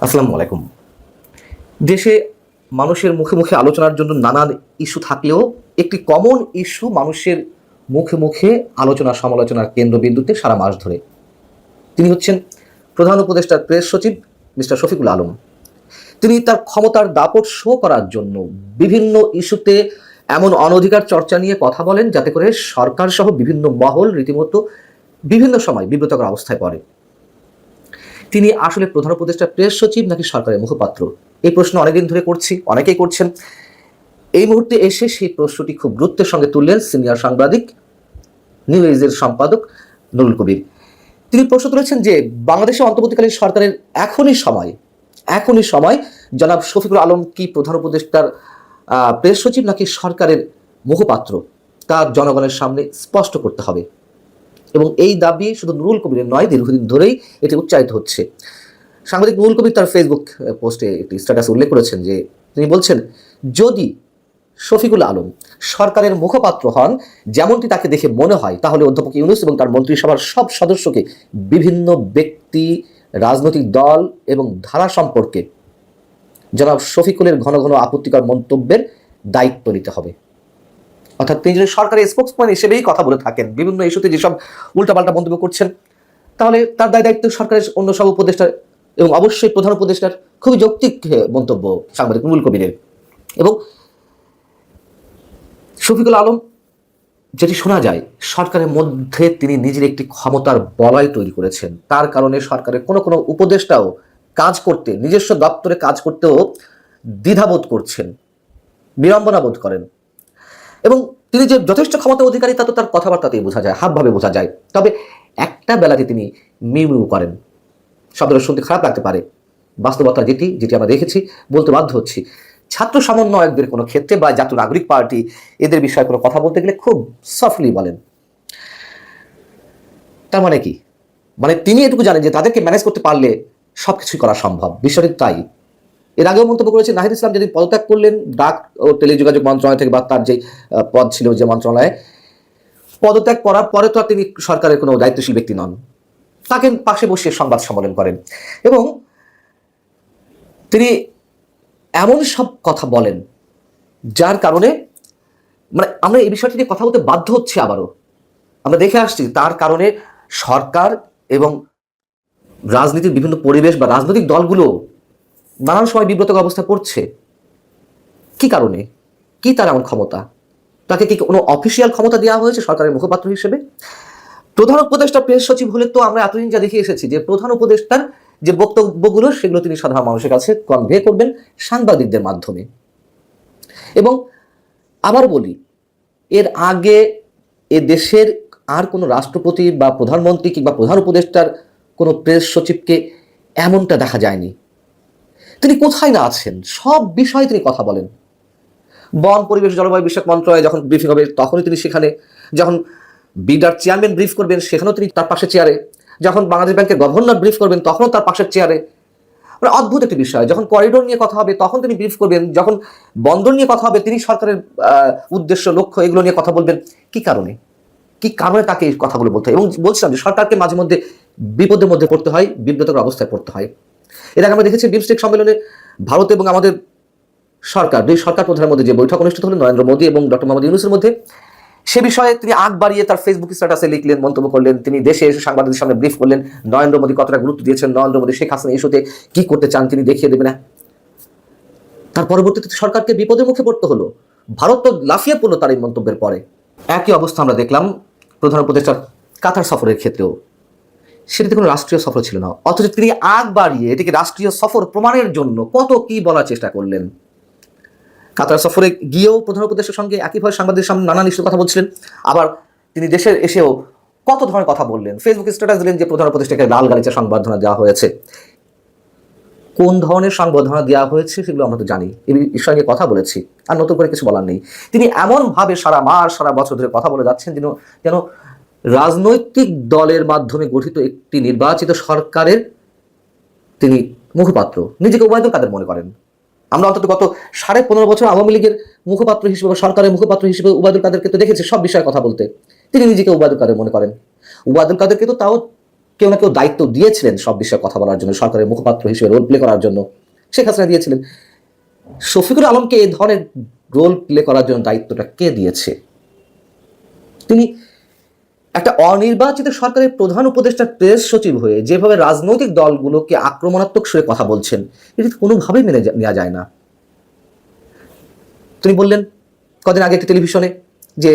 আসসালামু আলাইকুম। দেশে মানুষের মুখে মুখে আলোচনার জন্য নানান ইস্যু থাকলেও একটি কমন ইস্যু মানুষের মুখে মুখে আলোচনা সমালোচনার কেন্দ্রবিন্দুতে সারা মাস ধরে। তিনি হচ্ছেন প্রধান উপদেষ্টার প্রেস সচিব মিস্টার শফিকুল আলম। তিনি তার ক্ষমতার দাপট শো করার জন্য বিভিন্ন ইস্যুতে এমন অনধিকার চর্চা নিয়ে কথা বলেন যাতে করে সরকার সহ বিভিন্ন মহল রীতিমতো বিভিন্ন সময় বিব্রতকর অবস্থায় পড়ে। তিনি আসলে প্রধান উপদেষ্টা প্রেস সচিব নাকি সরকারের মুখপাত্র? এই প্রশ্ন অনেকদিন ধরে করছি, অনেকেই করছেন। এই মুহূর্তে এসে সেই প্রশ্নটি খুব গুরুত্বের সঙ্গে তুললেন সিনিয়র সাংবাদিক নিউ এজের সম্পাদক নুরুল কবির। তিনি প্রশ্ন তুলেছেন যে বাংলাদেশের অন্তর্বর্তীকালীন সরকারের এখনই সময় জনাব শফিকুল আলম কি প্রধান উপদেষ্টার প্রেস সচিব নাকি সরকারের মুখপাত্র তা জনগণের সামনে স্পষ্ট করতে হবে। এবং এই দাবি শুধু নুরুল কবিরের নয়, দীর্ঘদিন ধরেই এটি উচ্চারিত হচ্ছে। সাংবাদিক নুরুল কবির তার ফেসবুক পোস্টে একটি স্ট্যাটাস উল্লেখ করেছেন যে তিনি বলছেন, যদি শফিকুল আলম সরকারের মুখপাত্র হন যেমনটি তাকে দেখে মনে হয়, তাহলে অধ্যাপক ইউনূস এবং তার মন্ত্রিসভার সব সদস্যকে বিভিন্ন ব্যক্তি, রাজনৈতিক দল এবং ধারা সম্পর্কে জনাব শফিকুলের ঘন ঘন আপত্তিকর মন্তব্যের দায়িত্ব নিতে হবে। অর্থাৎ তিনি যদি সরকারের স্পোক্সম্যান হিসেবেই কথা বলে থাকেন, বিভিন্ন ইস্যুতে যেসব উল্টাপাল্টা মন্তব্য করছেন, তাহলে তার দায়িত্ব সরকারের অন্য সব উপদেষ্টার এবং অবশ্যই প্রধান উপদেষ্টার। খুবই যৌক্তিক মন্তব্য সাংবাদিক নুরুল কবিরের। এবং শফিকুল আলম, যেটি শোনা যায়, সরকারের মধ্যে তিনি নিজের একটি ক্ষমতার বলয় তৈরি করেছেন। তার কারণে সরকারের কোনো কোনো উপদেষ্টাও কাজ করতে, নিজস্ব দপ্তরে কাজ করতেও দ্বিধাবোধ করছেন, বিড়ম্বনা বোধ করেন। এবং তিনি যে যথেষ্ট ক্ষমতা অধিকারী তা তো তার কথাবার্তাতেই বোঝা যায়, হাবভাবে বোঝা যায়। তবে একটা বেলাতে তিনি মিউ মিউ করেন। শব্দটা শুনতে খারাপ লাগতে পারে, বাস্তবতা যেটি আমরা দেখেছি, বলতে বাধ্য হচ্ছি। ছাত্র সমন্বয়কদের কোনো ক্ষেত্রে বা জাতীয় নাগরিক পার্টি এদের বিষয়ে কোনো কথা বলতে গেলে খুব সফটলি বলেন। তার মানে কি? মানে তিনি এটুকু জানেন যে তাদেরকে ম্যানেজ করতে পারলে সব কিছুই করা সম্ভব। বিষয়টি তাই। এর আগেও মন্তব্য করেছে নাহিদ ইসলাম যেদিন পদত্যাগ করলেন ডাক ও টেলিযোগাযোগ মন্ত্রণালয় থেকে, বা তার যে পদ ছিল যে মন্ত্রণালয়ে, পদত্যাগ করার পরে তো আর তিনি সরকারের কোনো দায়িত্বশীল ব্যক্তি নন। তাকে পাশে বসিয়ে সংবাদ সম্মেলন করেন এবং তিনি এমন সব কথা বলেন যার কারণে মানে আমরা এই বিষয়টি নিয়ে কথা বলতে বাধ্য হচ্ছি। আবারও আমরা দেখে আসছি তার কারণে সরকার এবং রাজনীতির বিভিন্ন পরিবেশ বা রাজনৈতিক দলগুলো নানান সময় বিব্রতকর অবস্থায় পড়ছে। কি কারণে? কি তার এমন ক্ষমতা? তাকে কি কোনো অফিসিয়াল ক্ষমতা দেওয়া হয়েছে সরকারের মুখপাত্র হিসেবে? প্রধান উপদেষ্টা প্রেস সচিব হলে তো আমরা এতদিন যা দেখে এসেছি যে প্রধান উপদেষ্টার যে বক্তব্যগুলো সেগুলো তিনি সাধারণ মানুষের কাছে কনভে করবেন সাংবাদিকদের মাধ্যমে। এবং আবার বলি, এর আগে এ দেশের আর কোনো রাষ্ট্রপতি বা প্রধানমন্ত্রী কিংবা প্রধান উপদেষ্টার কোনো প্রেস সচিবকে এমনটা দেখা যায়নি। তিনি কোথায় না আছেন, সব বিষয়ে তিনি কথা বলেন। বন, পরিবেশ, জলবায়ু বিষয়ক মন্ত্রণালয়ে যখন ব্রিফিং হবে তখনই তিনি সেখানে, যখন বিডার চেয়ারম্যান ব্রিফ করবেন সেখানেও তিনি তার পাশের চেয়ারে, যখন বাংলাদেশ ব্যাংকের গভর্নর ব্রিফ করবেন তখনও তার পাশের চেয়ারে। মানে অদ্ভুত একটি বিষয়। যখন করিডোর নিয়ে কথা হবে তখন তিনি ব্রিফ করবেন, যখন বন্দর নিয়ে কথা হবে তিনি সরকারের উদ্দেশ্য, লক্ষ্য এগুলো নিয়ে কথা বলবেন। কি কারণে তাকে এই কথাগুলো বলতে হয়? এবং বলছিলাম যে সরকারকে মাঝে মধ্যে বিপদের মধ্যে পড়তে হয়, বিব্রতকর অবস্থায় পড়তে হয়। এর আগে আমরা দেখেছি বিমস্টেক সম্মেলনে ভারত এবং আমাদের সরকার, দুই সরকার প্রধানের মধ্যে যে বৈঠক অনুষ্ঠিত হলো নরেন্দ্র মোদী এবং ডক্টর মোহাম্মদ ইউনূসের মধ্যে, সে বিষয়ে তিনি আগ বাড়িয়ে তার ফেসবুক স্ট্যাটাসে লিখলেন, মন্তব্য করলেন। তিনি দেশে এসে সাংবাদিকদের সামনে ব্রিফ করলেন নরেন্দ্র মোদী কতটা গুরুত্ব দিয়েছেন, নরেন্দ্র মোদী শেখ হাসিনা ইস্যুতে কি করতে চান তিনি দেখিয়ে দেবেন। তার পরবর্তীতে সরকারকে বিপদের মুখে পড়তে হলো। ভারত তো লাফিয়ে পড়লো তার এই মন্তব্যের পরে। একই অবস্থা আমরা দেখলাম প্রধান উপদেষ্টার কাতার সফরের ক্ষেত্রেও। সেটাতে কোনো রাষ্ট্রীয় সফর ছিল না, অথচ তিনি আগ বাড়িয়ে এটিকে রাষ্ট্রীয় সফর প্রমাণের জন্য কত কি বলার চেষ্টা করলেন। কাতার সফরে গিয়েও প্রধান উপদেষ্টার সঙ্গে একইভাবে সাংবাদিকদের সামনে নানান ইস্যুর কথা বলছিলেন। আবার তিনি দেশে এসেও কত ধরনের কথা বললেন, ফেসবুকে স্ট্যাটাস দিলেন যে প্রধান উপদেষ্টাকে লাল গালিচা সংবর্ধনা দেওয়া হয়েছে। কোন ধরনের সংবর্ধনা দেওয়া হয়েছে সেগুলো আমরা তো জানি, এই বিষয় নিয়ে কথা বলেছি, আর নতুন করে কিছু বলার নেই। তিনি এমনভাবে সারা মাস সারা বছর ধরে কথা বলে যাচ্ছেন যেন রাজনৈতিক দলের মাধ্যমে গঠিত একটি নির্বাচিত সরকারের তিনি মুখপাত্র, নিজেকে ওবায়দুল কাদের মনে করেন। আমরা অন্তত গত 15.5 বছর আওয়ামী লীগের মুখপাত্র হিসেবে বা সরকারের মুখপাত্র হিসেবে ওবায়দুল কাদেরকে তো দেখেছি সব বিষয়ে কথা বলতে। তিনি নিজেকে ওবায়দুল কাদের মনে করেন। ওবায়দুল কাদেরকে তো তাও কেউ না কেউ দায়িত্ব দিয়েছিলেন সব বিষয়ে কথা বলার জন্য, সরকারের মুখপাত্র হিসেবে রোল প্লে করার জন্য শেখ হাসিনা দিয়েছিলেন। শফিকুল আলমকে এই ধরনের রোল প্লে করার জন্য দায়িত্বটা কে দিয়েছে? তিনি একটা অনির্বাচিত সরকারের প্রধান উপদেষ্টা প্রেস সচিব হয়ে যেভাবে রাজনৈতিক দলগুলোকে আক্রমণাত্মক সুরে কথা বলছেন, এটি কোনোভাবেই মেনে নেওয়া যায় না। তিনি বললেন কদিন আগে একটি টেলিভিশনে যে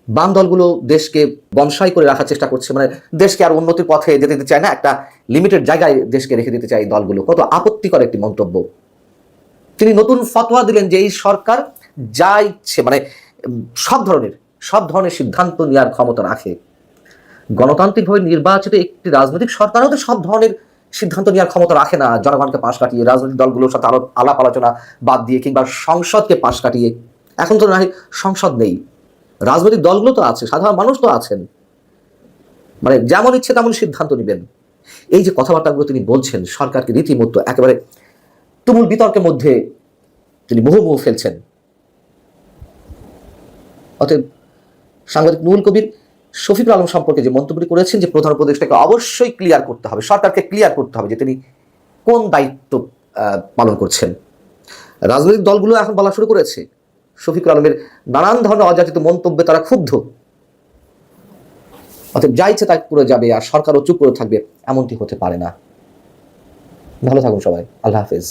বাম দলগুলো দেশকে বনসাই করে রাখার চেষ্টা করছে, মানে দেশকে আর উন্নতির পথে যেতে দিতে চায় না, একটা লিমিটেড জায়গায় দেশকে রেখে দিতে চায় দলগুলো। কত আপত্তিকর একটি মন্তব্য। তিনি নতুন ফতোয়া দিলেন যে এই সরকার যা ইচ্ছে, মানে সব ধরনের সিদ্ধান্ত নেওয়ার ক্ষমতা রাখে। গণতান্ত্রিকভাবে নির্বাচিত একটি রাজনৈতিক সরকারও তো সব ধরনের সিদ্ধান্ত নেওয়ার ক্ষমতা রাখে না, জনগণকে পাশ কাটিয়ে, রাজনৈতিক দলগুলোর সাথে আলাপ আলোচনা বাদ দিয়ে, কিংবা সংসদকে পাশ কাটিয়ে। এখন তো না, সংসদ নেই, রাজনৈতিক দলগুলো তো আছে, সাধারণ মানুষ তো আছেন, মানে যেমন ইচ্ছে তেমন সিদ্ধান্ত নেবেন। এই যে কথাবার্তাগুলো তিনি বলছেন, সরকারকে রীতিমতো একেবারে তুমুল বিতর্কের মধ্যে তিনি মুহুর্মুহু ফেলছেন। অতএব সাংবাদিক নুরুল কবির শফিকুল আলম সম্পর্কে যে মন্তব্যটি করেছেন, যে প্রধান উপদেষ্টাকে অবশ্যই ক্লিয়ার করতে হবে, সরকারকে ক্লিয়ার করতে হবে যে তিনি কোন দায়িত্ব পালন করছেন। রাজনৈতিক দলগুলো এখন বলা শুরু করেছে শফিকুল আলমের নানান ধরনের অযাচিত মন্তব্যে তারা ক্ষুব্ধ। অতএব যা ইচ্ছে তাই করে যাবে আর সরকারও চুপ করে থাকবে, এমনটি হতে পারে না। ভালো থাকুন সবাই, আল্লাহ হাফেজ।